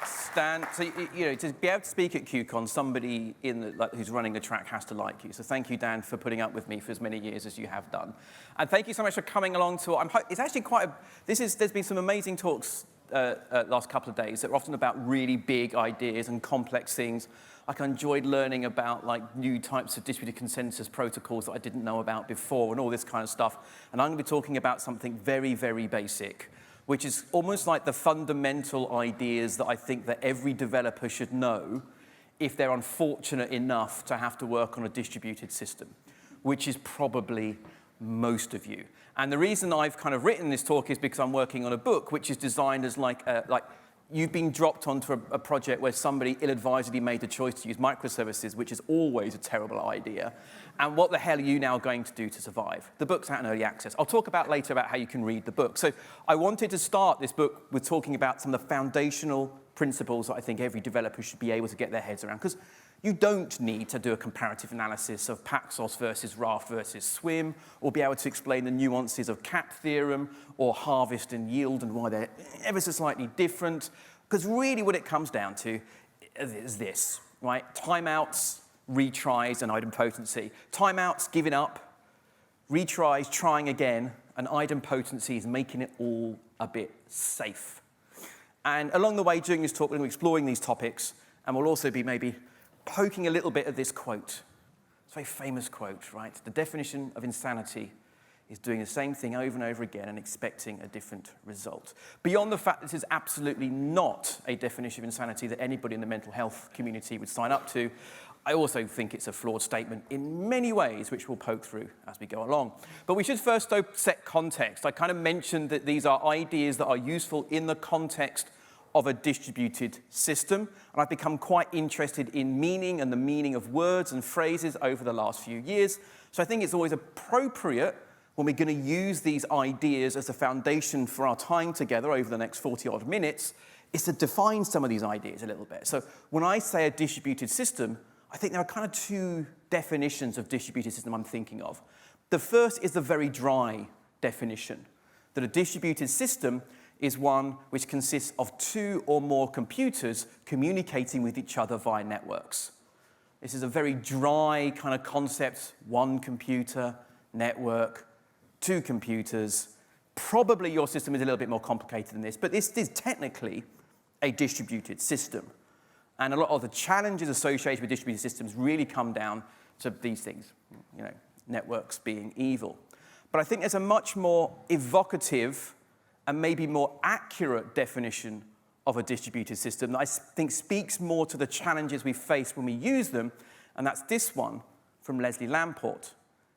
Thanks, Dan. So, to be able to speak at QCon, somebody who's running the track has to like you. So thank you, Dan, for putting up with me for as many years as you have done. And thank you so much for coming along to it's actually quite there's been some amazing talks last couple of days that are often about really big ideas and complex things. Like, I enjoyed learning about new types of distributed consensus protocols that I didn't know about before and all this kind of stuff. And I'm going to be talking about something very, very basic, which is almost like the fundamental ideas that I think that every developer should know if they're unfortunate enough to have to work on a distributed system, which is probably most of you. And the reason I've kind of written this talk is because I'm working on a book which is designed as you've been dropped onto a project where somebody ill-advisedly made the choice to use microservices, which is always a terrible idea. And what the hell are you now going to do to survive? The book's out in early access. I'll talk about later about how you can read the book. So I wanted to start this book with talking about some of the foundational principles that I think every developer should be able to get their heads around. Because you don't need to do a comparative analysis of Paxos versus Raft versus Swim, or be able to explain the nuances of CAP theorem, or harvest and yield, and why they're ever so slightly different. Because really what it comes down to is this, right? Timeouts, retries, and idempotency. Timeouts, giving up. Retries, trying again. And idempotency is making it all a bit safe. And along the way during this talk, we're going to be exploring these topics, and we'll also be maybe poking a little bit at this quote. It's a very famous quote, right? The definition of insanity is doing the same thing over and over again and expecting a different result. Beyond the fact this is absolutely not a definition of insanity that anybody in the mental health community would sign up to, I also think it's a flawed statement in many ways, which we'll poke through as we go along. But we should first, though, set context. I kind of mentioned that these are ideas that are useful in the context of a distributed system, and I've become quite interested in meaning and the meaning of words and phrases over the last few years. So I think it's always appropriate when we're going to use these ideas as a foundation for our time together over the next 40-odd minutes, is to define some of these ideas a little bit. So when I say a distributed system, I think there are kind of two definitions of distributed system I'm thinking of. The first is the very dry definition, that a distributed system is one which consists of two or more computers communicating with each other via networks. This is a very dry kind of concept: one computer, network, two computers. Probably your system is a little bit more complicated than this, but this is technically a distributed system. And a lot of the challenges associated with distributed systems really come down to these things, networks being evil. But I think there's a much more evocative and maybe more accurate definition of a distributed system that I think speaks more to the challenges we face when we use them, and that's this one from Leslie Lamport.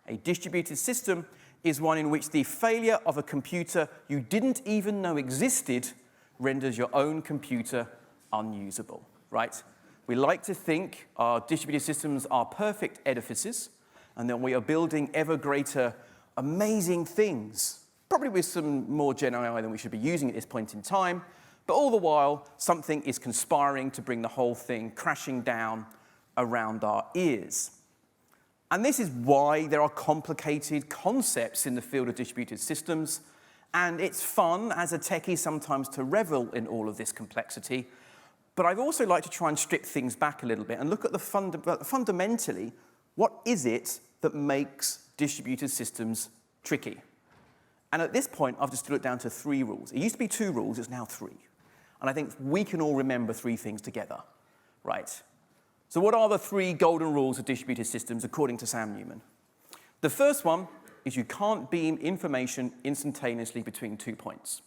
A distributed system is one in which the failure of a computer you didn't even know existed renders your own computer unusable, right? We like to think our distributed systems are perfect edifices, and that we are building ever greater, amazing things, probably with some more Gen AI than we should be using at this point in time, but all the while, something is conspiring to bring the whole thing crashing down around our ears. And this is why there are complicated concepts in the field of distributed systems, and it's fun as a techie sometimes to revel in all of this complexity, but I'd also like to try and strip things back a little bit and look at fundamentally, what is it that makes distributed systems tricky? And at this point, I've distilled it down to 3 rules. It used to be 2 rules, it's now 3. And I think we can all remember 3 things together, right? So what are the 3 golden rules of distributed systems according to Sam Newman? The first one is you can't beam information instantaneously between 2 points.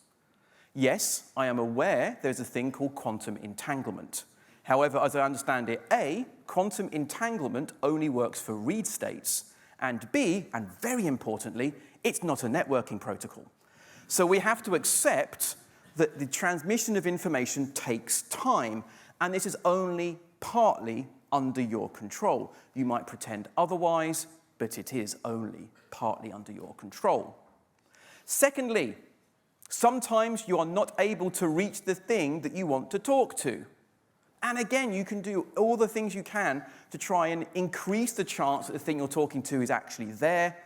Yes, I am aware there's a thing called quantum entanglement. However, as I understand it, A, quantum entanglement only works for read states, and B, and very importantly, it's not a networking protocol. So we have to accept that the transmission of information takes time, and this is only partly under your control. You might pretend otherwise, but it is only partly under your control. Secondly, sometimes you are not able to reach the thing that you want to talk to. And again, you can do all the things you can to try and increase the chance that the thing you're talking to is actually there.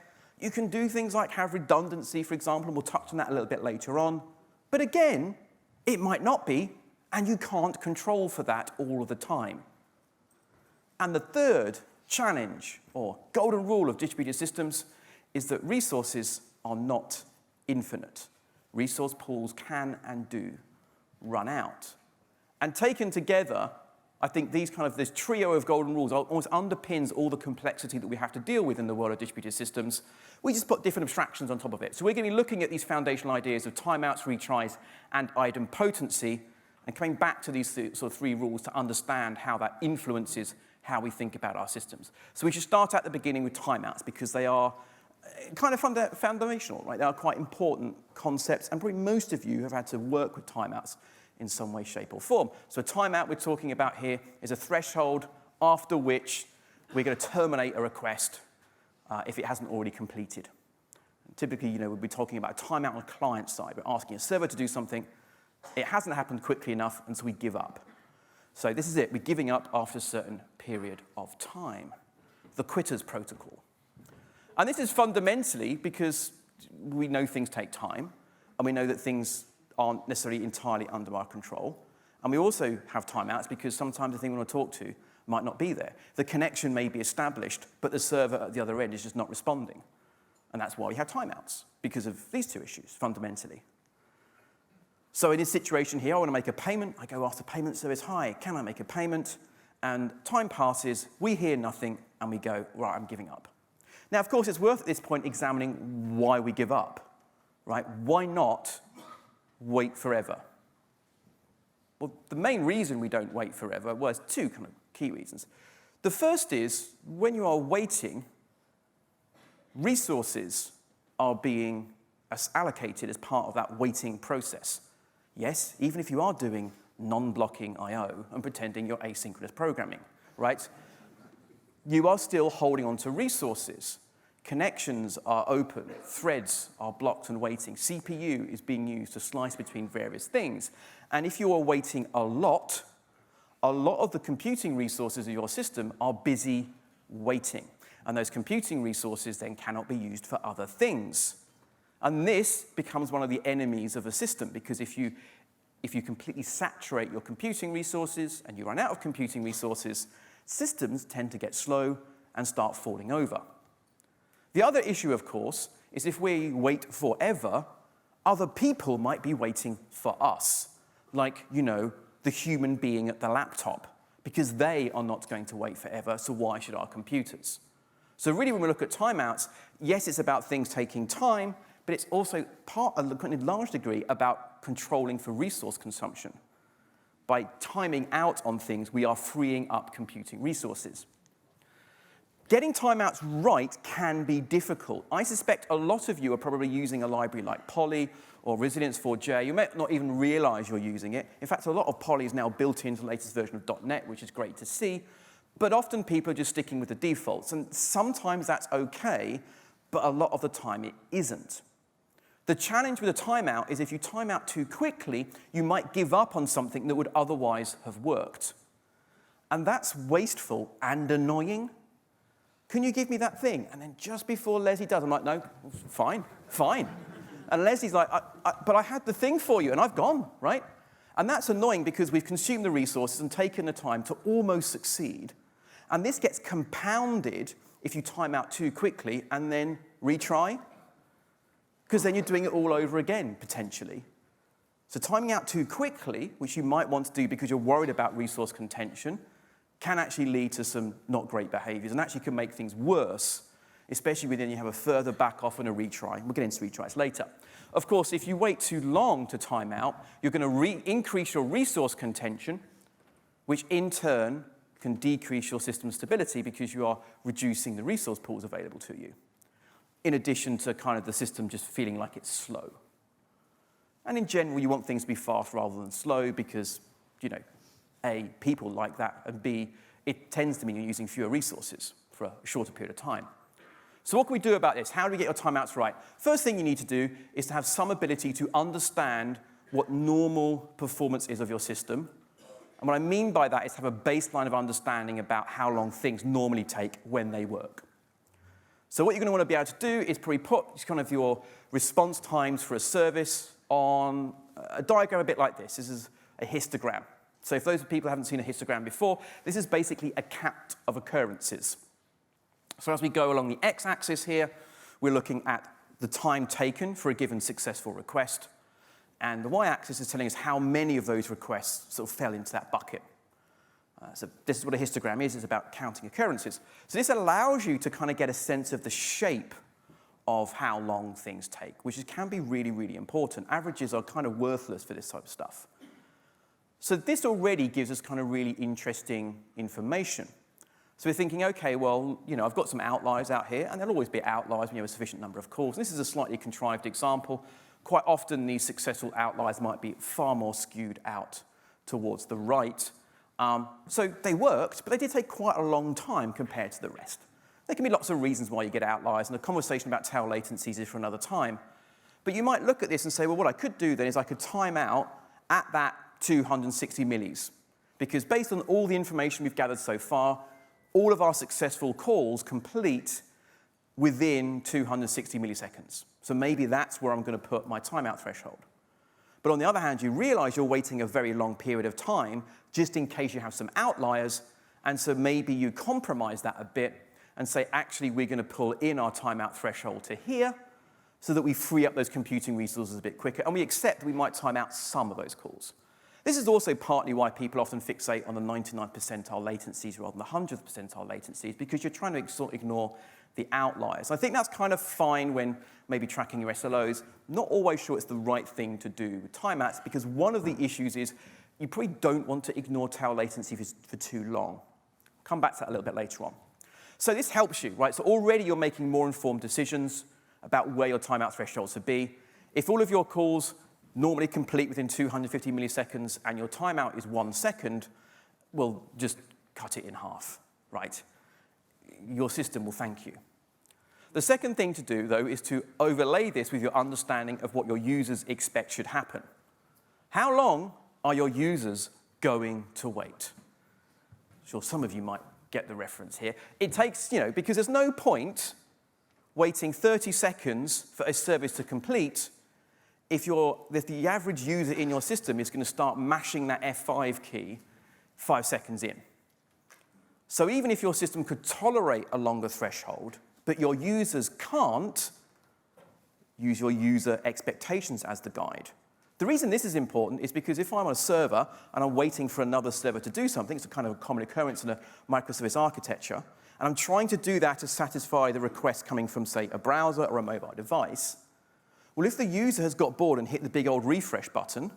You can do things like have redundancy, for example, and we'll touch on that a little bit later on. But again, it might not be, And you can't control for that all of the time. And the third challenge, or golden rule of distributed systems, is that resources are not infinite. Resource pools can and do run out. And taken together, I think this trio of golden rules almost underpins all the complexity that we have to deal with in the world of distributed systems. We just put different abstractions on top of it. So we're going to be looking at these foundational ideas of timeouts, retries, and idempotency, and coming back to these sort of three rules to understand how that influences how we think about our systems. So we should start at the beginning with timeouts, because they are kind of foundational, right? They are quite important concepts, and probably most of you have had to work with timeouts in some way, shape, or form. So a timeout we're talking about here is a threshold after which we're going to terminate a request if it hasn't already completed. And typically, we'll be talking about a timeout on the client side. We're asking a server to do something. It hasn't happened quickly enough, and so we give up. So this is it. We're giving up after a certain period of time. The quitter's protocol. And this is fundamentally because we know things take time, and we know that things aren't necessarily entirely under our control. And we also have timeouts because sometimes the thing we want to talk to might not be there. The connection may be established, but the server at the other end is just not responding. And that's why we have timeouts, because of these two issues, fundamentally. So in this situation here, I want to make a payment. I go ask the payment service, hi, can I make a payment? And time passes, we hear nothing, and we go, right, I'm giving up. Now, of course, it's worth at this point examining why we give up, right? Why not wait forever? Well, the main reason we don't wait forever was two kind of key reasons. The first is, when you are waiting, resources are being allocated as part of that waiting process. Yes, even if you are doing non-blocking I/O and pretending you're asynchronous programming, right? You are still holding on to resources. Connections are open, threads are blocked and waiting. CPU is being used to slice between various things. And if you are waiting a lot of the computing resources of your system are busy waiting. And those computing resources then cannot be used for other things. And this becomes one of the enemies of a system, because if you completely saturate your computing resources and you run out of computing resources, systems tend to get slow and start falling over. The other issue, of course, is if we wait forever, other people might be waiting for us, like, the human being at the laptop, because they are not going to wait forever, so why should our computers? So really, when we look at timeouts, yes, it's about things taking time, but it's also in a large degree, about controlling for resource consumption. By timing out on things, we are freeing up computing resources. Getting timeouts right can be difficult. I suspect a lot of you are probably using a library like Poly or Resilience4j. You may not even realize you're using it. In fact, a lot of Poly is now built into the latest version of .NET, which is great to see. But often people are just sticking with the defaults. And sometimes that's OK, but a lot of the time it isn't. The challenge with a timeout is if you time out too quickly, you might give up on something that would otherwise have worked. And that's wasteful and annoying. Can you give me that thing? And then just before Leslie does, I'm like, no, fine. And Leslie's like, but I had the thing for you, and I've gone, right? And that's annoying because we've consumed the resources and taken the time to almost succeed. And this gets compounded if you time out too quickly and then retry, because then you're doing it all over again, potentially. So timing out too quickly, which you might want to do because you're worried about resource contention, can actually lead to some not great behaviors and actually can make things worse, especially when you have a further back off and a retry. We'll get into retries later. Of course, if you wait too long to time out, you're going to increase your resource contention, which in turn can decrease your system stability because you are reducing the resource pools available to you, in addition to kind of the system just feeling like it's slow. And in general, you want things to be fast rather than slow because, A, people like that, and B, it tends to mean you're using fewer resources for a shorter period of time. So what can we do about this? How do we get your timeouts right? First thing you need to do is to have some ability to understand what normal performance is of your system. And what I mean by that is have a baseline of understanding about how long things normally take when they work. So what you're going to want to be able to do is probably put kind of your response times for a service on a diagram a bit like this. This is a histogram. So if those people haven't seen a histogram before, this is basically a count of occurrences. So as we go along the x-axis here, we're looking at the time taken for a given successful request, and the y-axis is telling us how many of those requests sort of fell into that bucket. So this is what a histogram is. It's about counting occurrences. So this allows you to kind of get a sense of the shape of how long things take, which can be really, really important. Averages are kind of worthless for this type of stuff. So this already gives us kind of really interesting information. So we're thinking, okay, well, I've got some outliers out here, and there'll always be outliers when you have a sufficient number of calls. This is a slightly contrived example. Quite often, these successful outliers might be far more skewed out towards the right. So they worked, but they did take quite a long time compared to the rest. There can be lots of reasons why you get outliers, and the conversation about tail latencies is for another time. But you might look at this and say, well, what I could do then is I could time out at that 260 millis. Because based on all the information we've gathered so far, all of our successful calls complete within 260 milliseconds. So maybe that's where I'm going to put my timeout threshold. But on the other hand, you realize you're waiting a very long period of time just in case you have some outliers, and so maybe you compromise that a bit and say, actually, we're going to pull in our timeout threshold to here so that we free up those computing resources a bit quicker, and we accept that we might time out some of those calls. This is also partly why people often fixate on the 99th percentile latencies rather than the 100th percentile latencies, because you're trying to sort of ignore the outliers. I think that's kind of fine when maybe tracking your SLOs. Not always sure it's the right thing to do with timeouts, because one of the issues is you probably don't want to ignore tail latency for too long. Come back to that a little bit later on. So this helps you, right? So already you're making more informed decisions about where your timeout thresholds should be. If all of your calls normally complete within 250 milliseconds and your timeout is 1 second, well, just cut it in half, right? Your system will thank you. The second thing to do, though, is to overlay this with your understanding of what your users expect should happen. How long are your users going to wait? Sure, some of you might get the reference here. It takes, because there's no point waiting 30 seconds for a service to complete if the average user in your system is going to start mashing that F5 key 5 seconds in. So even if your system could tolerate a longer threshold, but your users can't, use your user expectations as the guide. The reason this is important is because if I'm on a server and I'm waiting for another server to do something, it's a kind of a common occurrence in a microservice architecture, and I'm trying to do that to satisfy the request coming from, say, a browser or a mobile device, well, if the user has got bored and hit the big old refresh button,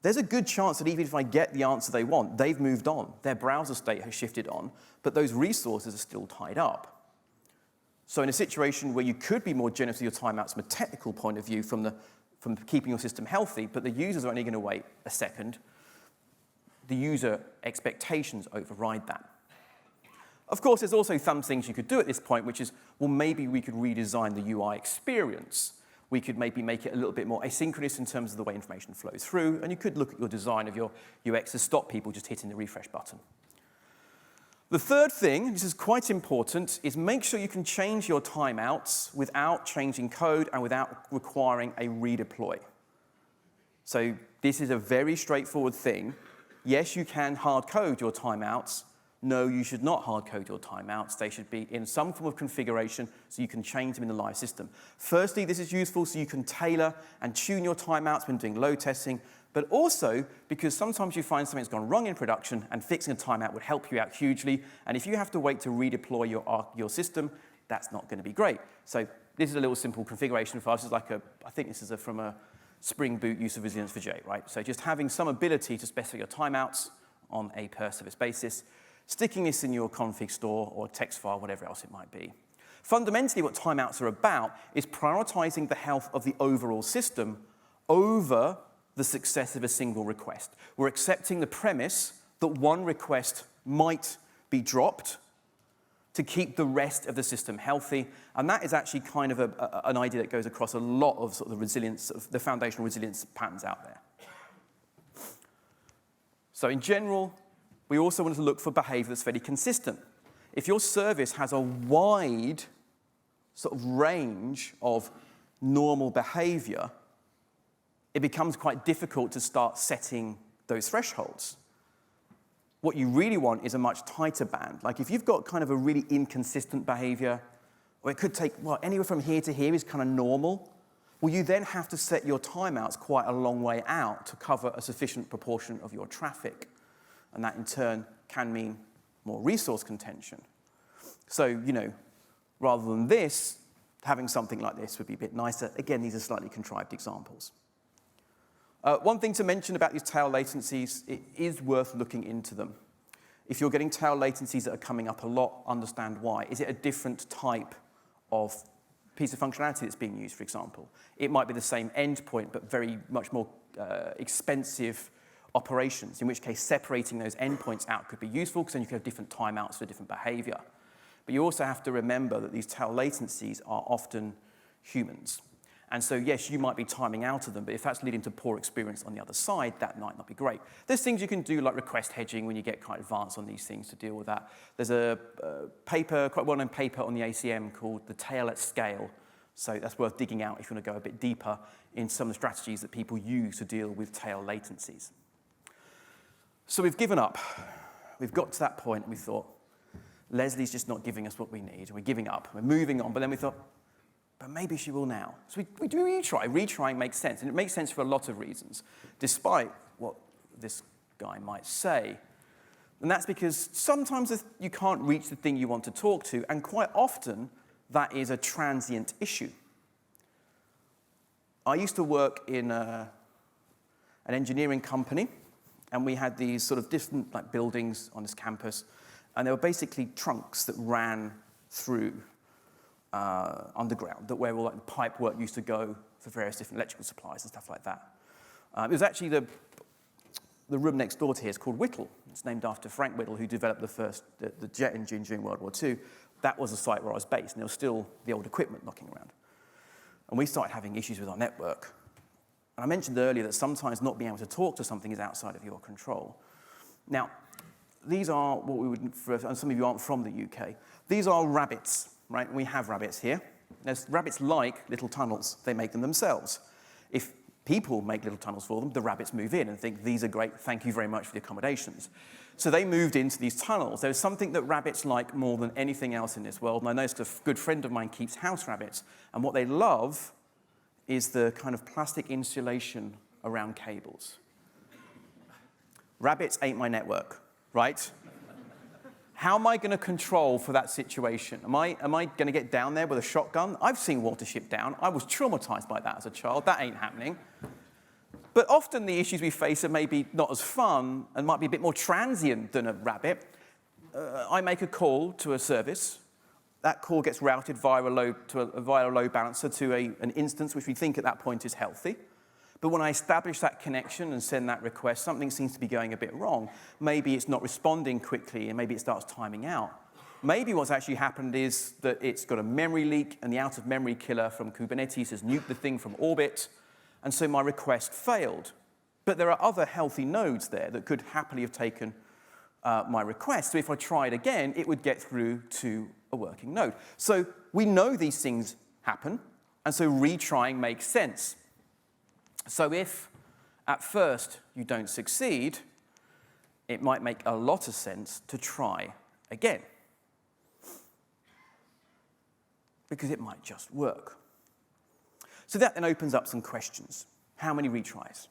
there's a good chance that even if I get the answer they want, they've moved on. Their browser state has shifted on, but those resources are still tied up. So in a situation where you could be more generous with your timeouts from a technical point of view, from keeping your system healthy, but the users are only going to wait a second, the user expectations override that. Of course, there's also some things you could do at this point, which is, well, maybe we could redesign the UI experience. We could maybe make it a little bit more asynchronous in terms of the way information flows through, and you could look at your design of your UX to stop people just hitting the refresh button. The third thing, this is quite important, is make sure you can change your timeouts without changing code and without requiring a redeploy. So this is a very straightforward thing. Yes, you can hard code your timeouts. No, you should not hard code your timeouts. They should be in some form of configuration so you can change them in the live system. Firstly, this is useful so you can tailor and tune your timeouts when doing load testing, but also because sometimes you find something's gone wrong in production and fixing a timeout would help you out hugely. And if you have to wait to redeploy your system, that's not going to be great. So this is a little simple configuration file. This is like I think this is from a Spring Boot use of resilience for J, right? So just having some ability to specify your timeouts on a per service basis, sticking this in your config store or text file, whatever else it might be. Fundamentally, what timeouts are about is prioritizing the health of the overall system over the success of a single request. We're accepting the premise that one request might be dropped to keep the rest of the system healthy, and that is actually kind of an idea that goes across a lot of sort of the resilience, of the foundational resilience patterns out there. So in general, we also want to look for behavior that's fairly consistent. If your service has a wide sort of range of normal behavior, it becomes quite difficult to start setting those thresholds. What you really want is a much tighter band. Like if you've got kind of a really inconsistent behavior, or it could take, well, anywhere from here to here is kind of normal, well, you then have to set your timeouts quite a long way out to cover a sufficient proportion of your traffic. And that in turn can mean more resource contention. So, you know, rather than this, having something like this would be a bit nicer. Again, these are slightly contrived examples. One thing to mention about these tail latencies, it is worth looking into them. If you're getting tail latencies that are coming up a lot, understand why. Is it a different type of piece of functionality that's being used, for example? It might be the same endpoint, but very much more expensive operations, in which case separating those endpoints out could be useful, because then you could have different timeouts for different behavior. But you also have to remember that these tail latencies are often humans. And so, yes, you might be timing out of them, but if that's leading to poor experience on the other side, that might not be great. There's things you can do, like request hedging, when you get quite advanced on these things to deal with that. There's a paper, quite well-known paper on the ACM called The Tail at Scale. So that's worth digging out if you want to go a bit deeper in some of the strategies that people use to deal with tail latencies. So we've given up. We've got to that point and we thought, Leslie's just not giving us what we need. We're giving up. We're moving on. But then we thought, but maybe she will now. So we do retry. Retrying makes sense. And it makes sense for a lot of reasons, despite what this guy might say. And that's because sometimes you can't reach the thing you want to talk to, and quite often that is a transient issue. I used to work in an engineering company, and we had these sort of different buildings on this campus, and they were basically trunks that ran through underground, where all the pipe work used to go for various different electrical supplies and stuff like that. It was actually the room next door to here is called Whittle. It's named after Frank Whittle, who developed the jet engine during World War II. That was the site where I was based, and there was still the old equipment knocking around. And we started having issues with our network. And I mentioned earlier that sometimes not being able to talk to something is outside of your control. Now, these are what we would, and some of you aren't from the UK, these are rabbits, right? We have rabbits here. Rabbits like little tunnels. They make them themselves. If people make little tunnels for them, the rabbits move in and think, these are great, thank you very much for the accommodations. So they moved into these tunnels. There's something that rabbits like more than anything else in this world, and I noticed a good friend of mine keeps house rabbits, and what they love is the kind of plastic insulation around cables. Rabbits ain't my network, right? How am I going to control for that situation? Am I going to get down there with a shotgun? I've seen Watership Down. I was traumatized by that as a child. That ain't happening. But often the issues we face are maybe not as fun and might be a bit more transient than a rabbit. I make a call to a service. That call gets routed via a load balancer to an instance which we think at that point is healthy. But when I establish that connection and send that request, something seems to be going a bit wrong. Maybe it's not responding quickly, and maybe it starts timing out. Maybe what's actually happened is that it's got a memory leak, and the out-of-memory killer from Kubernetes has nuked the thing from orbit, and so my request failed. But there are other healthy nodes there that could happily have taken my request. So if I tried again, it would get through to a working node. So we know these things happen, and so retrying makes sense. So if, at first, you don't succeed, it might make a lot of sense to try again, because it might just work. So that then opens up some questions. How many retries?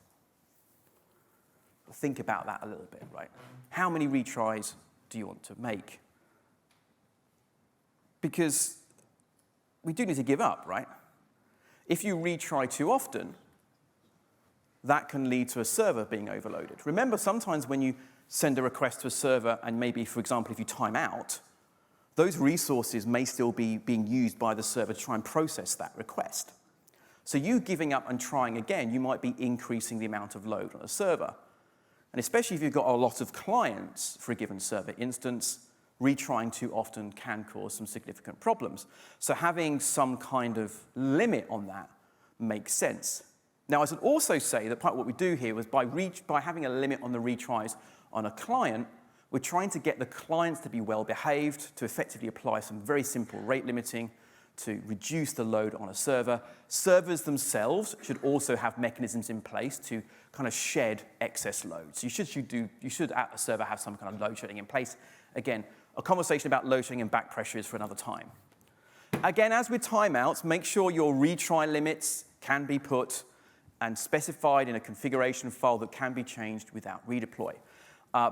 Think about that a little bit, right? How many retries do you want to make? Because we do need to give up, right? If you retry too often, that can lead to a server being overloaded. Remember, sometimes when you send a request to a server, and maybe, for example, if you time out, those resources may still be being used by the server to try and process that request. So you giving up and trying again, you might be increasing the amount of load on a server. And especially if you've got a lot of clients for a given server instance, retrying too often can cause some significant problems. So having some kind of limit on that makes sense. Now, I should also say that part of what we do here was by having a limit on the retries on a client, we're trying to get the clients to be well behaved, to effectively apply some very simple rate limiting, to reduce the load on a server. Servers themselves should also have mechanisms in place to kind of shed excess load. So you should at a server have some kind of load shedding in place. Again, a conversation about load shedding and back pressure is for another time. Again, as with timeouts, make sure your retry limits can be put and specified in a configuration file that can be changed without redeploy.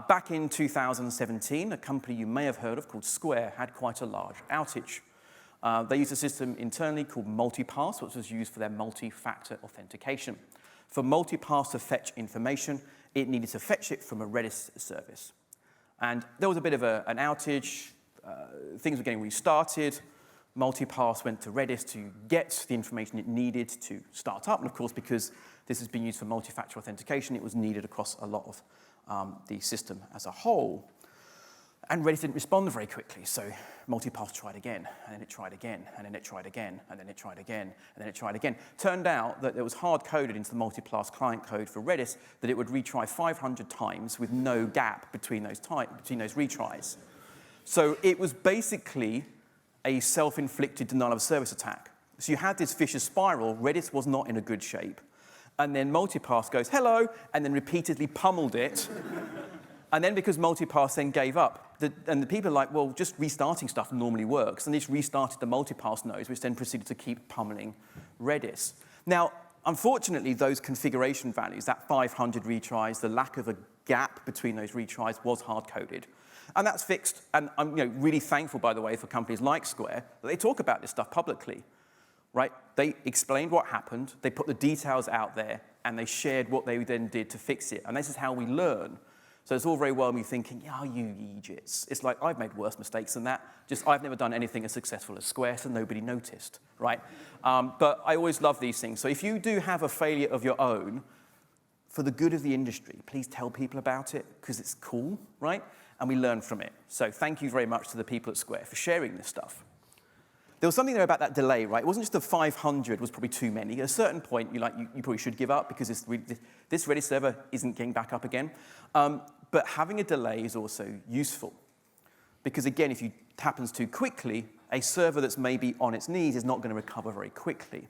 Back in 2017, a company you may have heard of called Square had quite a large outage. They used a system internally called multipass, which was used for their multi-factor authentication. For multipass to fetch information, it needed to fetch it from a Redis service. And there was a bit of an outage. Things were getting restarted. Multipass went to Redis to get the information it needed to start up. And of course, because this has been used for multi-factor authentication, it was needed across a lot of the system as a whole. And Redis didn't respond very quickly, so multipass tried again, and then it tried again, and then it tried again, and then it tried again, and then it tried again. Turned out that it was hard-coded into the multipass client code for Redis that it would retry 500 times with no gap between those retries. So it was basically a self-inflicted denial of service attack. So you had this vicious spiral. Redis was not in a good shape. And then multipass goes, hello, and then repeatedly pummeled it. And then because multipass then gave up, and the people are like, well, just restarting stuff normally works. And they just restarted the multipass nodes, which then proceeded to keep pummeling Redis. Now, unfortunately, those configuration values, that 500 retries, the lack of a gap between those retries was hard-coded. And that's fixed. And I'm really thankful, by the way, for companies like Square that they talk about this stuff publicly. Right? They explained what happened, they put the details out there, and they shared what they then did to fix it. And this is how we learn. So it's all very well me thinking, oh, you idiots. It's like, I've made worse mistakes than that. Just I've never done anything as successful as Square, so nobody noticed, right? But I always love these things. So if you do have a failure of your own, for the good of the industry, please tell people about it, because it's cool, right? And we learn from it. So thank you very much to the people at Square for sharing this stuff. There was something there about that delay, right? It wasn't just the 500 was probably too many. At a certain point, you probably should give up because this Redis server isn't getting back up again. But having a delay is also useful. Because again, if it happens too quickly, a server that's maybe on its knees is not going to recover very quickly.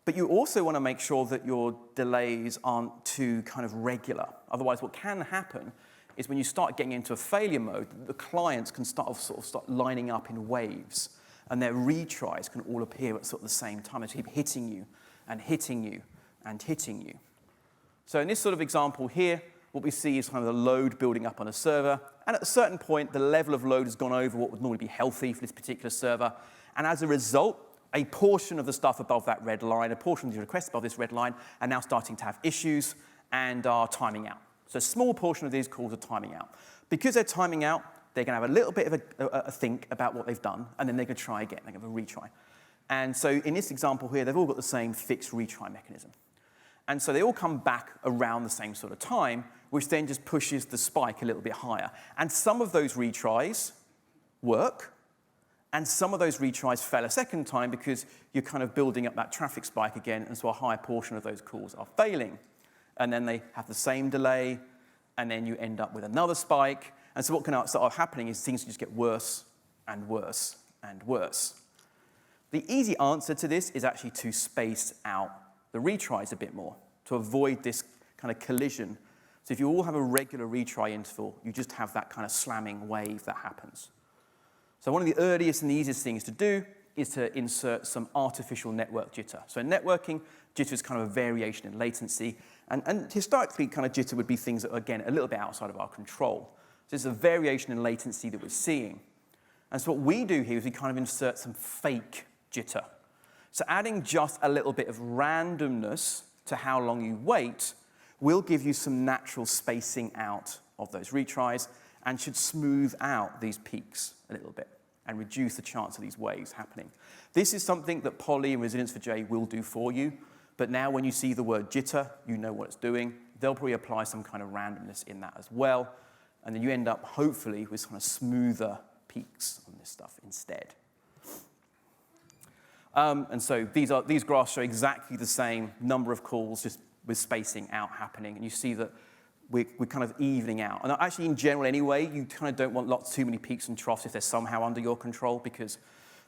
But you also want to make sure that your delays aren't too kind of regular. Otherwise, what can happen is when you start getting into a failure mode, the clients can start lining up in waves. And their retries can all appear at sort of the same time. They keep hitting you and hitting you and hitting you. So in this sort of example here, what we see is kind of the load building up on a server. And at a certain point, the level of load has gone over what would normally be healthy for this particular server. And as a result, a portion of the stuff above that red line, a portion of the requests above this red line are now starting to have issues and are timing out. So a small portion of these calls are timing out. Because they're timing out, they're going to have a little bit of a think about what they've done, and then they're going to try again. They're going to have a retry. And so in this example here, they've all got the same fixed retry mechanism. And so they all come back around the same sort of time, which then just pushes the spike a little bit higher. And some of those retries work, and some of those retries fail a second time because you're kind of building up that traffic spike again, and so a higher portion of those calls are failing. And then they have the same delay, and then you end up with another spike. And so what can start happening is things just get worse and worse and worse. The easy answer to this is actually to space out the retries a bit more, to avoid this kind of collision. So if you all have a regular retry interval, you just have that kind of slamming wave that happens. So one of the earliest and the easiest things to do is to insert some artificial network jitter. So in networking, jitter is kind of a variation in latency. And historically, kind of jitter would be things that are, again, a little bit outside of our control. So this is a variation in latency that we're seeing. And so what we do here is we kind of insert some fake jitter. So adding just a little bit of randomness to how long you wait will give you some natural spacing out of those retries and should smooth out these peaks a little bit and reduce the chance of these waves happening. This is something that Poly and Resilience4J will do for you. But now when you see the word jitter, you know what it's doing. They'll probably apply some kind of randomness in that as well. And then you end up, hopefully, with kind of smoother peaks on this stuff instead. And so these graphs show exactly the same number of calls, just with spacing out happening. And you see that we're kind of evening out. And actually, in general anyway, you kind of don't want too many peaks and troughs if they're somehow under your control, because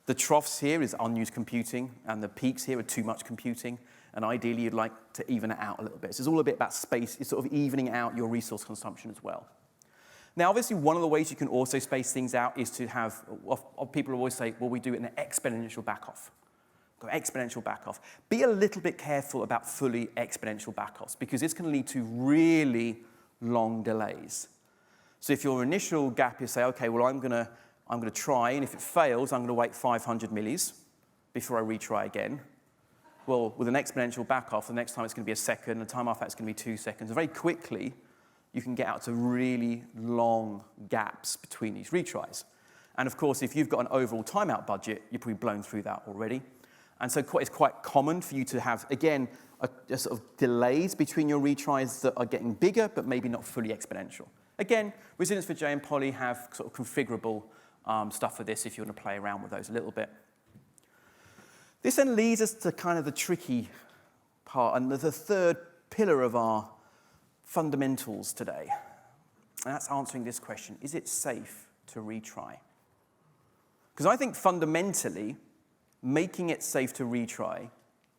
The troughs here is unused computing, and the peaks here are too much computing, and ideally you'd like to even it out a little bit. So it's all a bit about space. It's sort of evening out your resource consumption as well. Now, obviously, one of the ways you can also space things out is to have, people always say, well, we do it in an exponential backoff. Go exponential backoff. Be a little bit careful about fully exponential backoffs, because this can lead to really long delays. So if your initial gap is, say, okay, well, I'm going to try, and if it fails, I'm going to wait 500 millis before I retry again. Well, with an exponential backoff, the next time it's going to be a second, the time after that it's going to be 2 seconds. And very quickly, you can get out to really long gaps between these retries. And of course, if you've got an overall timeout budget, you're probably blown through that already. And so it's quite common for you to have, again, a sort of delays between your retries that are getting bigger, but maybe not fully exponential. Again, Resilience for J and Poly have sort of configurable stuff for this if you want to play around with those a little bit. This then leads us to kind of the tricky part, and the third pillar of our fundamentals today. And that's answering this question: is it safe to retry? Because I think fundamentally, making it safe to retry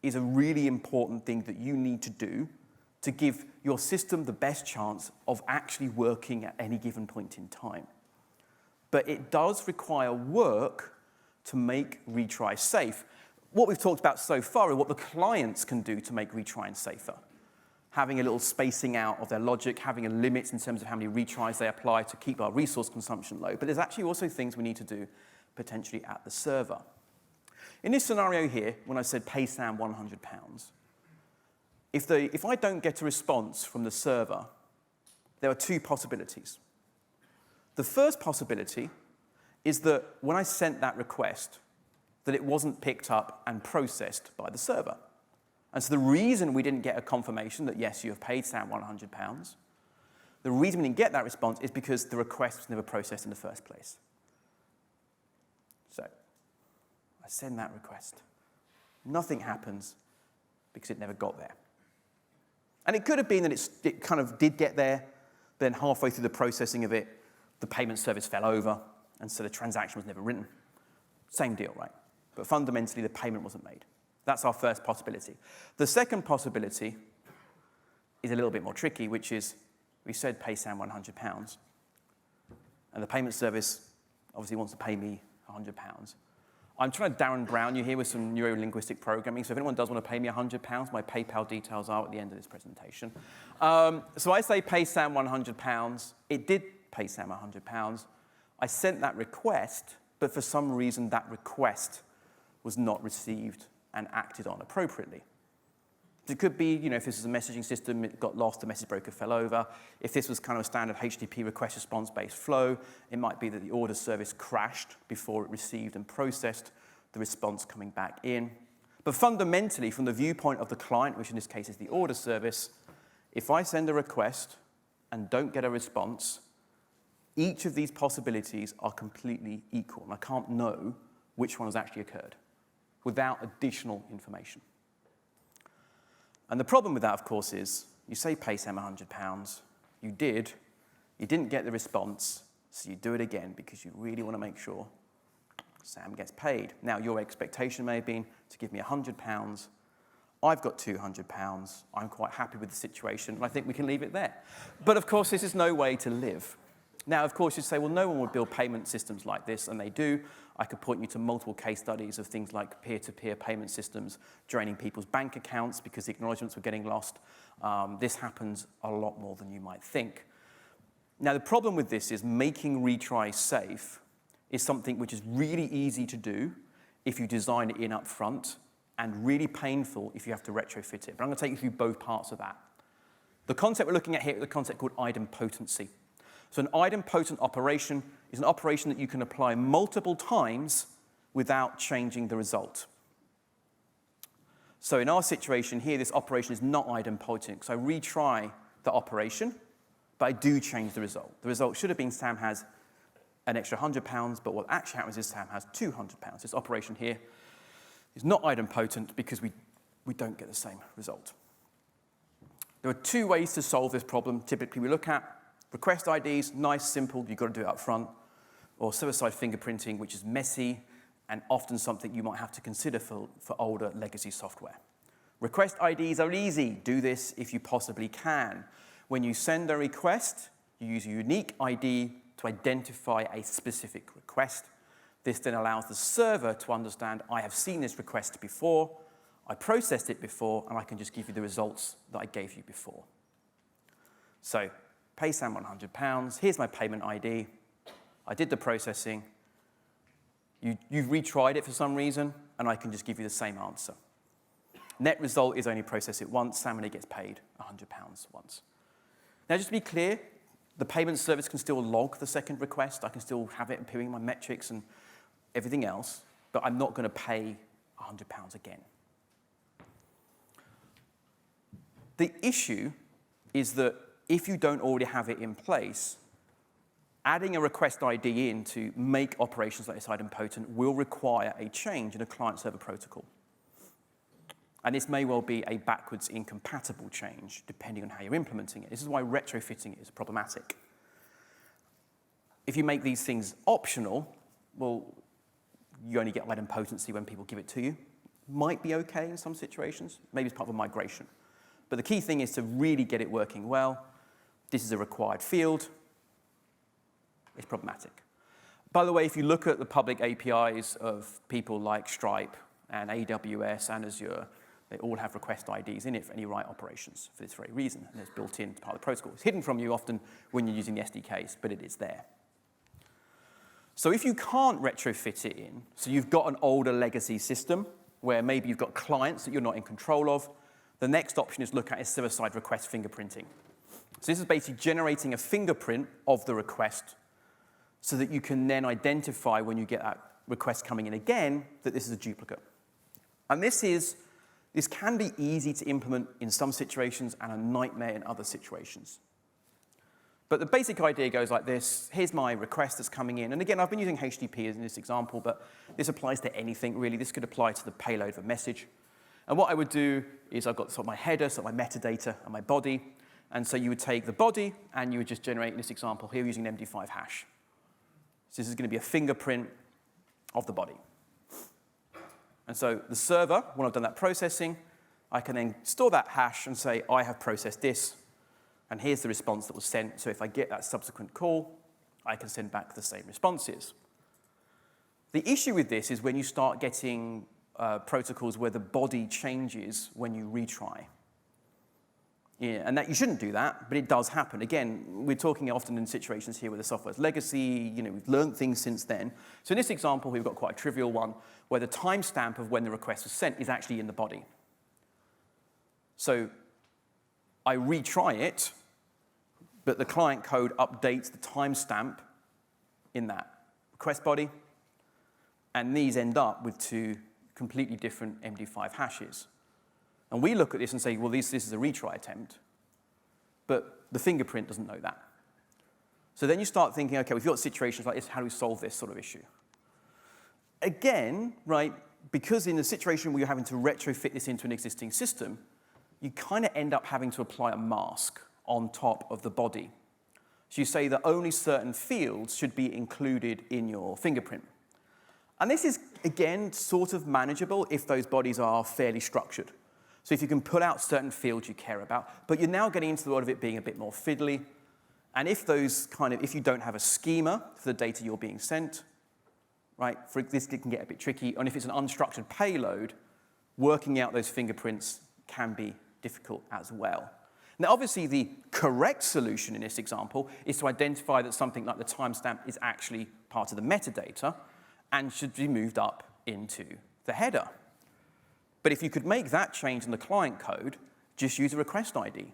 is a really important thing that you need to do to give your system the best chance of actually working at any given point in time. But it does require work to make retry safe. What we've talked about so far is what the clients can do to make retrying safer. Having a little spacing out of their logic, having a limit in terms of how many retries they apply to keep our resource consumption low. But there's actually also things we need to do potentially at the server. In this scenario here, when I said pay Sam £100, if I don't get a response from the server, there are two possibilities. The first possibility is that when I sent that request, that it wasn't picked up and processed by the server. And so the reason we didn't get a confirmation that, yes, you have paid Sam £100, the reason we didn't get that response is because the request was never processed in the first place. So I send that request. Nothing happens because it never got there. And it could have been that it kind of did get there, then halfway through the processing of it, the payment service fell over, and so the transaction was never written. Same deal, right? But fundamentally, the payment wasn't made. That's our first possibility. The second possibility is a little bit more tricky, which is we said pay Sam £100, and the payment service obviously wants to pay me £100. I'm trying to Darren Brown you here with some neuro-linguistic programming, so if anyone does want to pay me £100, my PayPal details are at the end of this presentation. So I say pay Sam £100. It did pay Sam £100. I sent that request, but for some reason that request was not received and acted on appropriately. It could be, if this is a messaging system, it got lost, the message broker fell over. If this was kind of a standard HTTP request response-based flow, it might be that the order service crashed before it received and processed the response coming back in. But fundamentally, from the viewpoint of the client, which in this case is the order service, if I send a request and don't get a response, each of these possibilities are completely equal, and I can't know which one has actually occurred without additional information. And the problem with that, of course, is you say pay Sam £100, you didn't get the response, so you do it again because you really want to make sure Sam gets paid. Now, your expectation may have been to give me £100. I've got £200. I'm quite happy with the situation, and I think we can leave it there. But of course, this is no way to live. Now, of course, you'd say, well, no one would build payment systems like this, and they do. I could point you to multiple case studies of things like peer-to-peer payment systems draining people's bank accounts because the acknowledgements were getting lost. This happens a lot more than you might think. Now, the problem with this is making retry safe is something which is really easy to do if you design it in up front, and really painful if you have to retrofit it. But I'm going to take you through both parts of that. The concept we're looking at here is the concept called idempotency. So an idempotent operation is an operation that you can apply multiple times without changing the result. So in our situation here, this operation is not idempotent, because I retry the operation, but I do change the result. The result should have been Sam has an extra £100, but what actually happens is Sam has £200. This operation here is not idempotent because we don't get the same result. There are two ways to solve this problem. Typically, we look at request IDs, nice, simple, you've got to do it up front, or server-side fingerprinting, which is messy and often something you might have to consider for older legacy software. Request IDs are easy. Do this if you possibly can. When you send a request, you use a unique ID to identify a specific request. This then allows the server to understand, I have seen this request before, I processed it before, and I can just give you the results that I gave you before. So, pay Sam £100, here's my payment ID, I did the processing, you've retried it for some reason, and I can just give you the same answer. Net result is only process it once, Sam only gets paid £100 once. Now, just to be clear, the payment service can still log the second request, I can still have it appearing in my metrics and everything else, but I'm not going to pay £100 again. The issue is that if you don't already have it in place, adding a request ID in to make operations like this idempotent will require a change in a client-server protocol. And this may well be a backwards incompatible change, depending on how you're implementing it. This is why retrofitting it is problematic. If you make these things optional, well, you only get idempotency when people give it to you. Might be okay in some situations. Maybe it's part of a migration. But the key thing is to really get it working well. This is a required field. It's problematic. By the way, if you look at the public APIs of people like Stripe and AWS and Azure, they all have request IDs in it for any write operations for this very reason. And it's built in as part of the protocol. It's hidden from you often when you're using the SDKs, but it is there. So if you can't retrofit it in, so you've got an older legacy system where maybe you've got clients that you're not in control of, the next option is look at is server-side request fingerprinting. So this is basically generating a fingerprint of the request so that you can then identify when you get that request coming in again that this is a duplicate. And this can be easy to implement in some situations and a nightmare in other situations. But the basic idea goes like this. Here's my request that's coming in. And again, I've been using HTTP in this example, but this applies to anything, really. This could apply to the payload of a message. And what I would do is I've got sort of my header, so my metadata, and my body. And so you would take the body, and you would just generate, in this example here, using an MD5 hash. So this is going to be a fingerprint of the body. And so the server, when I've done that processing, I can then store that hash and say, I have processed this, and here's the response that was sent. So if I get that subsequent call, I can send back the same responses. The issue with this is when you start getting protocols where the body changes when you retry. Yeah, and that you shouldn't do that, but it does happen. Again, we're talking often in situations here where the software's legacy, we've learned things since then. So in this example, we've got quite a trivial one where the timestamp of when the request was sent is actually in the body. So I retry it, but the client code updates the timestamp in that request body, and these end up with two completely different MD5 hashes. And we look at this and say, well, this is a retry attempt, but the fingerprint doesn't know that. So then you start thinking, okay, we've got situations like this, how do we solve this sort of issue? Again, right, because in the situation where you're having to retrofit this into an existing system, you kind of end up having to apply a mask on top of the body. So you say that only certain fields should be included in your fingerprint. And this is, again, sort of manageable if those bodies are fairly structured. So if you can pull out certain fields you care about, but you're now getting into the world of it being a bit more fiddly. And if you don't have a schema for the data you're being sent, right, this can get a bit tricky. And if it's an unstructured payload, working out those fingerprints can be difficult as well. Now, obviously, the correct solution in this example is to identify that something like the timestamp is actually part of the metadata and should be moved up into the header. But if you could make that change in the client code, just use a request ID.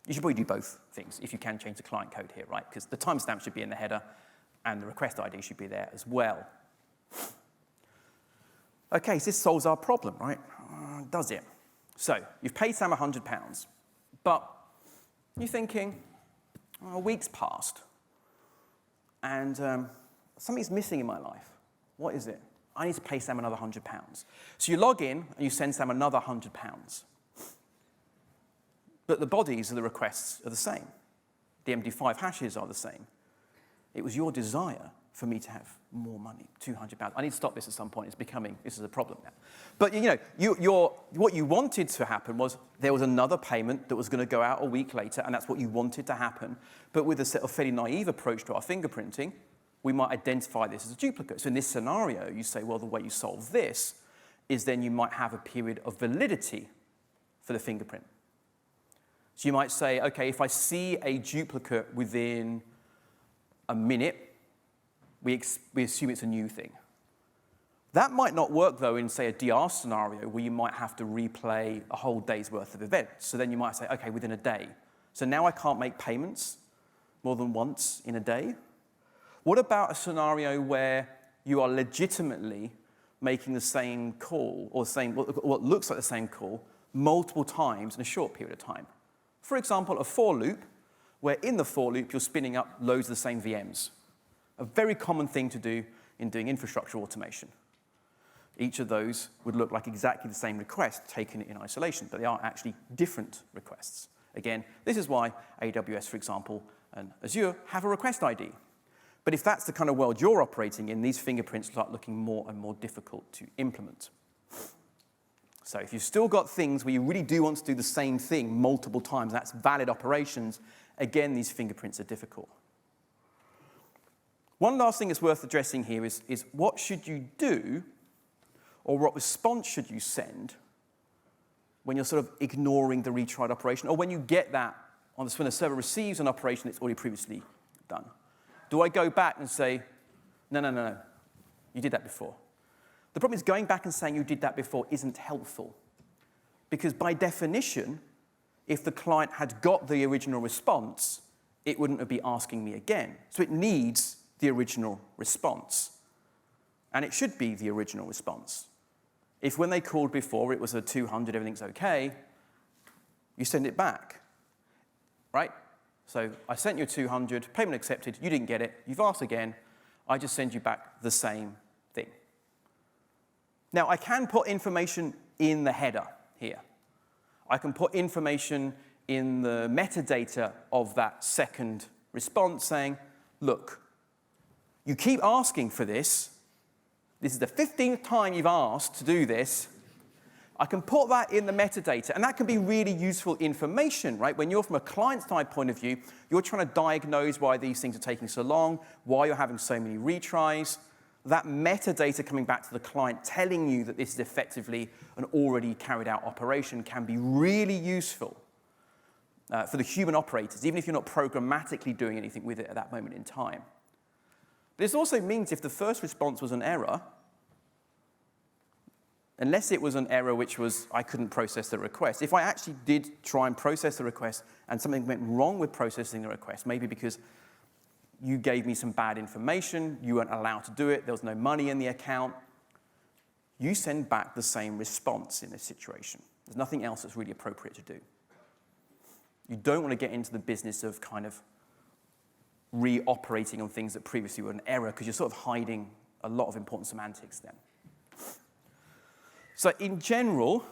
You should probably do both things if you can change the client code here, right? Because the timestamp should be in the header, and the request ID should be there as well. Okay, so this solves our problem, right? Does it? So you've paid Sam £100, but you're thinking, a week's passed, and something's missing in my life. What is it? I need to pay Sam another £100. So you log in, and you send Sam another £100. But the bodies of the requests are the same. The MD5 hashes are the same. It was your desire for me to have more money, £200. I need to stop this at some point. This is a problem now. But what you wanted to happen was there was another payment that was going to go out a week later, and that's what you wanted to happen. But with a sort of fairly naive approach to our fingerprinting, we might identify this as a duplicate. So in this scenario, you say, well, the way you solve this is then you might have a period of validity for the fingerprint. So you might say, okay, if I see a duplicate within a minute, we assume it's a new thing. That might not work, though, in, say, a DR scenario where you might have to replay a whole day's worth of events. So then you might say, okay, within a day. So now I can't make payments more than once in a day. What about a scenario where you are legitimately making the same call, or what looks like the same call, multiple times in a short period of time? For example, a for loop, where in the for loop you're spinning up loads of the same VMs. A very common thing to do in doing infrastructure automation. Each of those would look like exactly the same request taken in isolation, but they are actually different requests. Again, this is why AWS, for example, and Azure have a request ID. But if that's the kind of world you're operating in, these fingerprints start looking more and more difficult to implement. So if you've still got things where you really do want to do the same thing multiple times, that's valid operations, again, these fingerprints are difficult. One last thing that's worth addressing here is what should you do, or what response should you send when you're sort of ignoring the retried operation, or when you get that, when the server receives an operation that's already previously done. Do I go back and say, no, you did that before? The problem is going back and saying you did that before isn't helpful. Because by definition, if the client had got the original response, it wouldn't be asking me again. So it needs the original response. And it should be the original response. If when they called before it was a 200, everything's okay, you send it back, right? So I sent you a 200, payment accepted, you didn't get it, you've asked again, I just send you back the same thing. Now, I can put information in the header here. I can put information in the metadata of that second response saying, look, you keep asking for this. This is the 15th time you've asked to do this. I can put that in the metadata, and that can be really useful information, right? When you're from a client-side point of view, you're trying to diagnose why these things are taking so long, why you're having so many retries. That metadata coming back to the client telling you that this is effectively an already carried out operation can be really useful for the human operators, even if you're not programmatically doing anything with it at that moment in time. This also means if the first response was an error, unless it was an error which was I couldn't process the request, if I actually did try and process the request and something went wrong with processing the request, maybe because you gave me some bad information, you weren't allowed to do it, there was no money in the account, you send back the same response in this situation. There's nothing else that's really appropriate to do. You don't want to get into the business of kind of reoperating on things that previously were an error because you're sort of hiding a lot of important semantics then. So in general,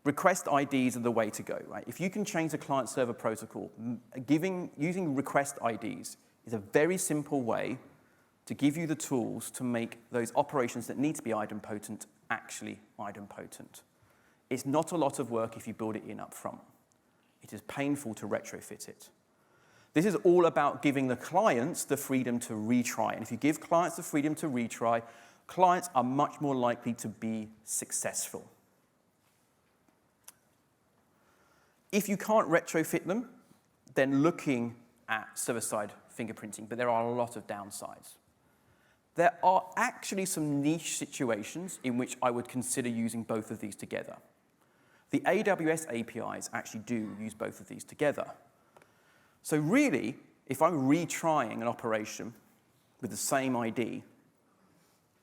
request IDs are the way to go, right? If you can change the client-server protocol, using request IDs is a very simple way to give you the tools to make those operations that need to be idempotent actually idempotent. It's not a lot of work if you build it in up front. It is painful to retrofit it. This is all about giving the clients the freedom to retry. And if you give clients the freedom to retry, clients are much more likely to be successful. If you can't retrofit them, then looking at server-side fingerprinting, but there are a lot of downsides. There are actually some niche situations in which I would consider using both of these together. The AWS APIs actually do use both of these together. So really, if I'm retrying an operation with the same ID,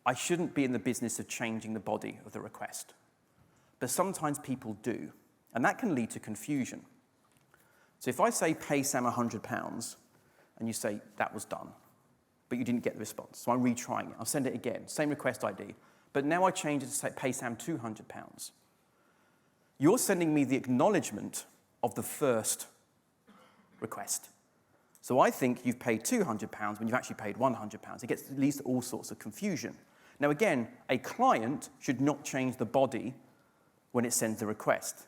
I shouldn't be in the business of changing the body of the request. But sometimes people do, and that can lead to confusion. So if I say pay Sam £100, and you say that was done, but you didn't get the response, so I'm retrying it. I'll send it again, same request ID, but now I change it to say pay Sam £200. You're sending me the acknowledgement of the first request. So I think you've paid £200 when you've actually paid £100. It leads to all sorts of confusion. Now again, a client should not change the body when it sends the request.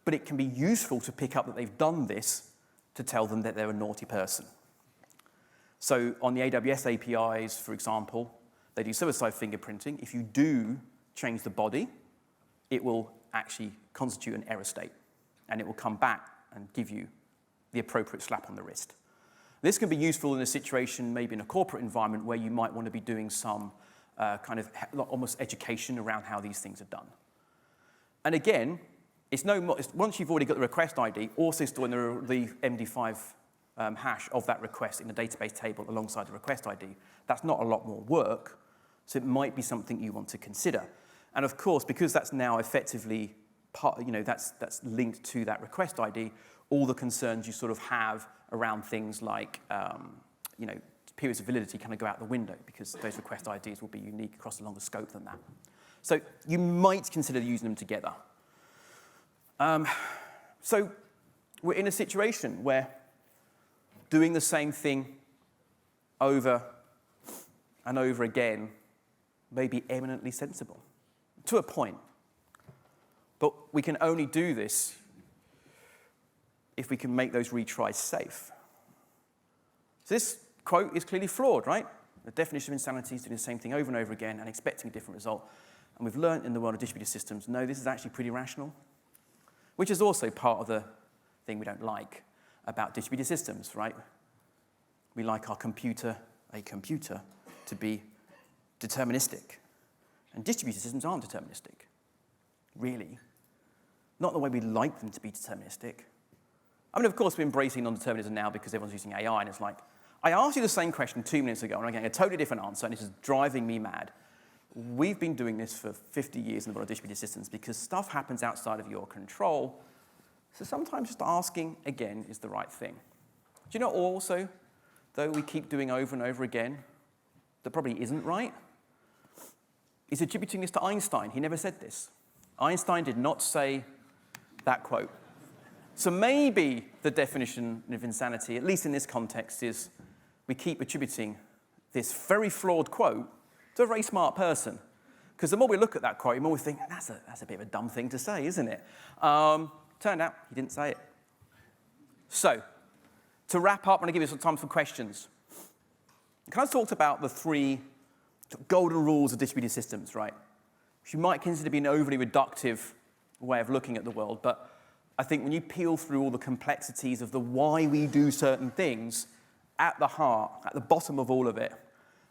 But it can be useful to pick up that they've done this to tell them that they're a naughty person. So on the AWS APIs, for example, they do server-side fingerprinting. If you do change the body, it will actually constitute an error state. And it will come back and give you the appropriate slap on the wrist. This can be useful in a situation, maybe in a corporate environment, where you might want to be doing some kind of almost education around how these things are done. And again, once you've already got the request ID, also storing the MD5 hash of that request in the database table alongside the request ID. That's not a lot more work, so it might be something you want to consider. And of course, because that's now effectively that's linked to that request ID, all the concerns you sort of have around things like periods of validity kind of go out the window because those request IDs will be unique across a longer scope than that. So you might consider using them together. So we're in a situation where doing the same thing over and over again may be eminently sensible, to a point. But we can only do this if we can make those retries safe. So this quote is clearly flawed, right? The definition of insanity is doing the same thing over and over again and expecting a different result. And we've learned in the world of distributed systems, no, this is actually pretty rational, which is also part of the thing we don't like about distributed systems, right? We like a computer, to be deterministic. And distributed systems aren't deterministic, really. Not the way we like them to be deterministic. I mean, of course, we're embracing non-determinism now because everyone's using AI, and it's like, I asked you the same question 2 minutes ago, and I'm getting a totally different answer, and this is driving me mad. We've been doing this for 50 years in the world of distributed systems because stuff happens outside of your control. So sometimes just asking again is the right thing. Do you know also, though we keep doing over and over again, that probably isn't right? Is attributing this to Einstein. He never said this. Einstein did not say that quote. So maybe the definition of insanity, at least in this context, is we keep attributing this very flawed quote to a very smart person. Because the more we look at that quote, the more we think, that's a bit of a dumb thing to say, isn't it? Turned out he didn't say it. So, to wrap up, I'm going to give you some time for questions. I kind of talked about the 3 golden rules of distributed systems, right? Which you might consider to be an overly reductive way of looking at the world, but I think when you peel through all the complexities of the why we do certain things, at the heart, at the bottom of all of it,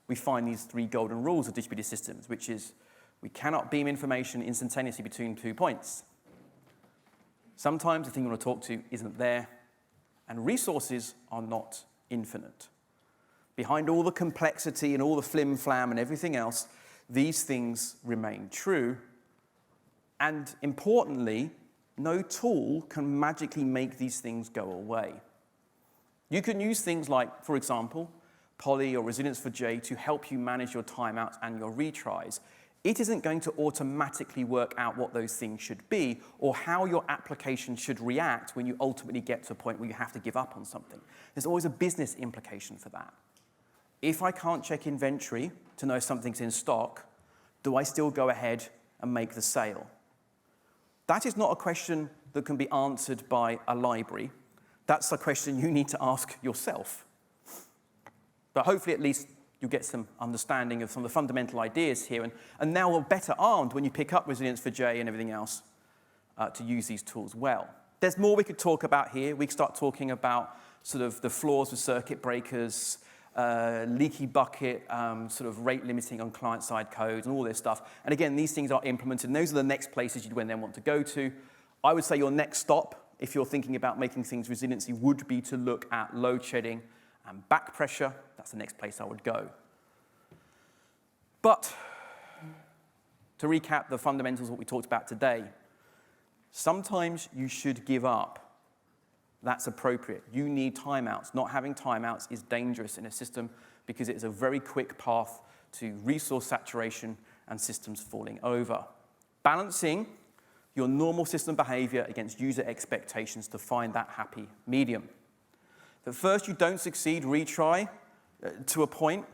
we find these 3 golden rules of distributed systems, which is we cannot beam information instantaneously between 2 points. Sometimes the thing you want to talk to isn't there, and resources are not infinite. Behind all the complexity and all the flim-flam and everything else, these things remain true. And importantly, no tool can magically make these things go away. You can use things like, for example, Poly or Resilience for J to help you manage your timeouts and your retries. It isn't going to automatically work out what those things should be or how your application should react when you ultimately get to a point where you have to give up on something. There's always a business implication for that. If I can't check inventory to know if something's in stock, do I still go ahead and make the sale? That is not a question that can be answered by a library. That's a question you need to ask yourself. But hopefully at least you'll get some understanding of some of the fundamental ideas here, and now we're better armed when you pick up Resilience for J and everything else to use these tools well. There's more we could talk about here. We could start talking about sort of the flaws with circuit breakers, leaky bucket, sort of rate limiting on client-side codes and all this stuff. And again, these things are implemented, and those are the next places you'd then want to go to. I would say your next stop, if you're thinking about making things resiliency, would be to look at load shedding and back pressure. That's the next place I would go. But to recap the fundamentals of what we talked about today, sometimes you should give up. That's appropriate. You need timeouts. Not having timeouts is dangerous in a system because it's a very quick path to resource saturation and systems falling over. Balancing your normal system behavior against user expectations to find that happy medium. That first you don't succeed, retry to a point.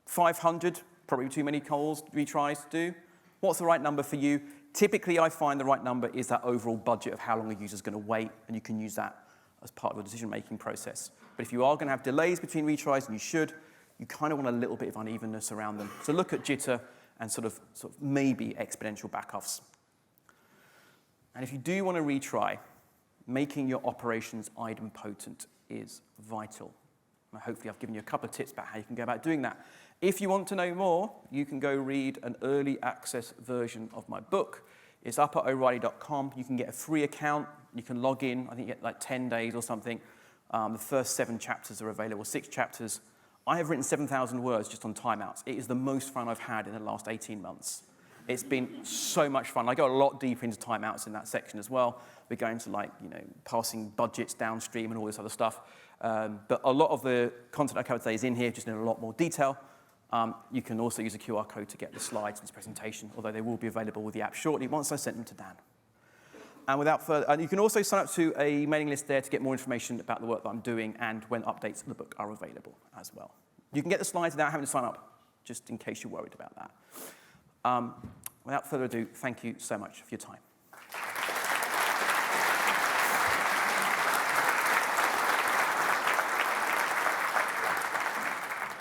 500, probably too many calls, retries to do. What's the right number for you? Typically, I find the right number is that overall budget of how long a user's going to wait, and you can use that as part of your decision-making process. But if you are going to have delays between retries, and you should, you kind of want a little bit of unevenness around them. So look at jitter and sort of maybe exponential backoffs. And if you do want to retry, making your operations idempotent is vital. And hopefully I've given you a couple of tips about how you can go about doing that. If you want to know more, you can go read an early access version of my book. It's up at O'Reilly.com. You can get a free account. You can log in. I think you get like 10 days or something. The first 7 chapters are available, 6 chapters. I have written 7,000 words just on timeouts. It is the most fun I've had in the last 18 months. It's been so much fun. I go a lot deeper into timeouts in that section as well. We're going to passing budgets downstream and all this other stuff. But a lot of the content I covered today is in here, just in a lot more detail. You can also use a QR code to get the slides in this presentation, although they will be available with the app shortly once I send them to Dan. And without further, and you can also sign up to a mailing list there to get more information about the work that I'm doing and when updates of the book are available as well. You can get the slides without having to sign up, just in case you're worried about that. Without further ado, thank you so much for your time.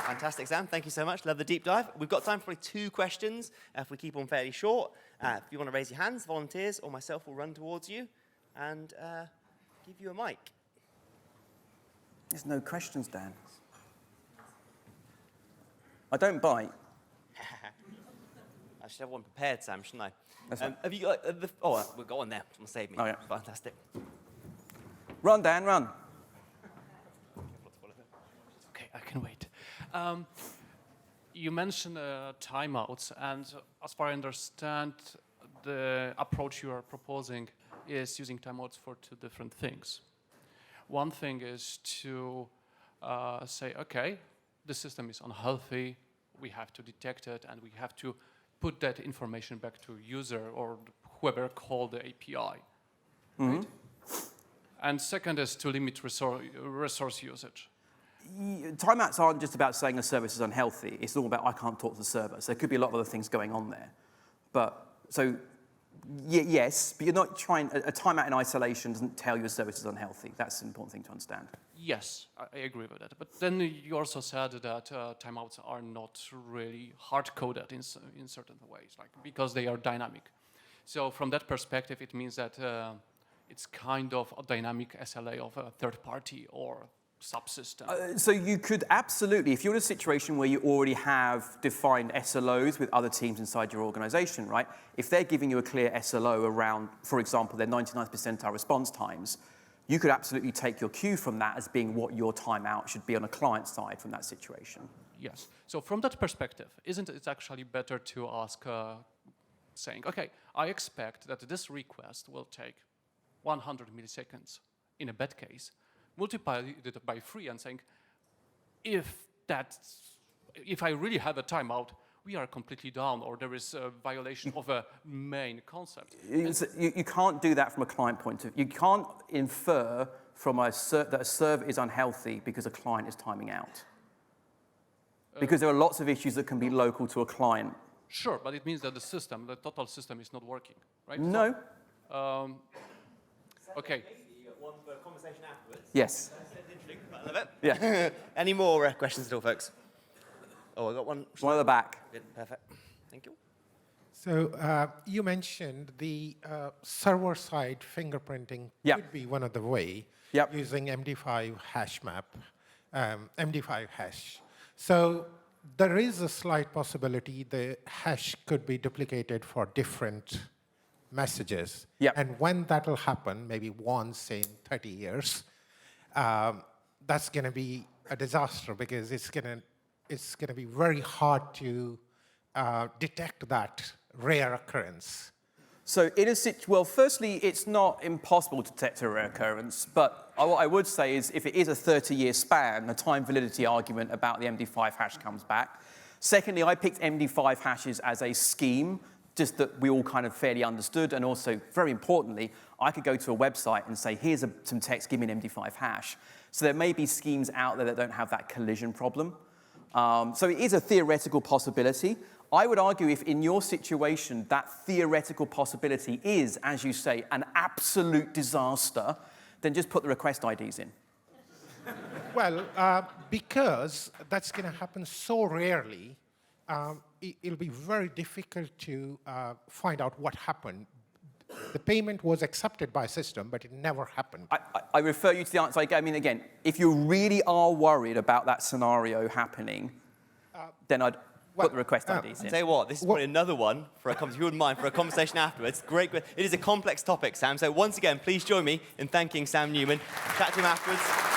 Fantastic, Sam. Thank you so much. Love the deep dive. We've got time for probably 2 questions if we keep on fairly short. If you want to raise your hands, volunteers or myself will run towards you and give you a mic. There's no questions, Dan. I don't bite. I should have one prepared, Sam, shouldn't I? That's right. Have you got we'll go on there. Someone save me. Oh, yeah. Fantastic. Run, Dan, run. Okay, I can wait. You mentioned timeouts, and as far as I understand, the approach you are proposing is using timeouts for 2 different things. One thing is to say, okay, the system is unhealthy, we have to detect it, and we have to put that information back to user or whoever called the API. Mm-hmm. Right? And second is to limit resource usage. Timeouts aren't just about saying a service is unhealthy. It's all about I can't talk to the server. So there could be a lot of other things going on there. But so yes, but you're not trying. A timeout in isolation doesn't tell you a service is unhealthy. That's an important thing to understand. Yes, I agree with that. But then you also said that timeouts are not really hard-coded in certain ways, because they are dynamic. So from that perspective, it means that it's kind of a dynamic SLA of a third party or subsystem. So you could absolutely, if you're in a situation where you already have defined SLOs with other teams inside your organization, right? If they're giving you a clear SLO around, for example, their 99th percentile response times, you could absolutely take your cue from that as being what your timeout should be on a client side from that situation. Yes. So from that perspective, isn't it actually better to ask, saying, okay, I expect that this request will take 100 milliseconds in a bad case, multiply it by 3 and saying, if I really have a timeout, we are completely down, or there is a violation of a main concept. You can't do that from a client point of view. You can't infer from that a server is unhealthy because a client is timing out. Because there are lots of issues that can be local to a client. Sure, but it means that the total system is not working, right? No. Okay. One for conversation afterwards. Yes. I love it. Yeah. Any more questions at all, folks? Oh, I got one. One at the back. Perfect. Thank you. So you mentioned the server-side fingerprinting could be one of the way using MD5 hash map, MD5 hash. So there is a slight possibility the hash could be duplicated for different messages. And when that will happen, maybe once in 30 years, that's going to be a disaster because it's going to be very hard to detect that rare occurrence. So well, firstly, it's not impossible to detect a rare occurrence, but what I would say is if it is a 30-year span, the time validity argument about the MD5 hash comes back. Secondly, I picked MD5 hashes as a scheme just that we all kind of fairly understood. And also, very importantly, I could go to a website and say, here's some text, give me an MD5 hash. So there may be schemes out there that don't have that collision problem. So it is a theoretical possibility. I would argue if in your situation that theoretical possibility is, as you say, an absolute disaster, then just put the request IDs in. Well, because that's going to happen so rarely, it'll be very difficult to find out what happened. The payment was accepted by system, but it never happened. I refer you to the answer I gave. I mean, again, if you really are worried about that scenario happening, then I'd put the request IDs in. I'll tell you what, this is probably another one for a if you wouldn't mind, for a conversation afterwards. Great. It is a complex topic, Sam. So once again, please join me in thanking Sam Newman. Chat to him afterwards.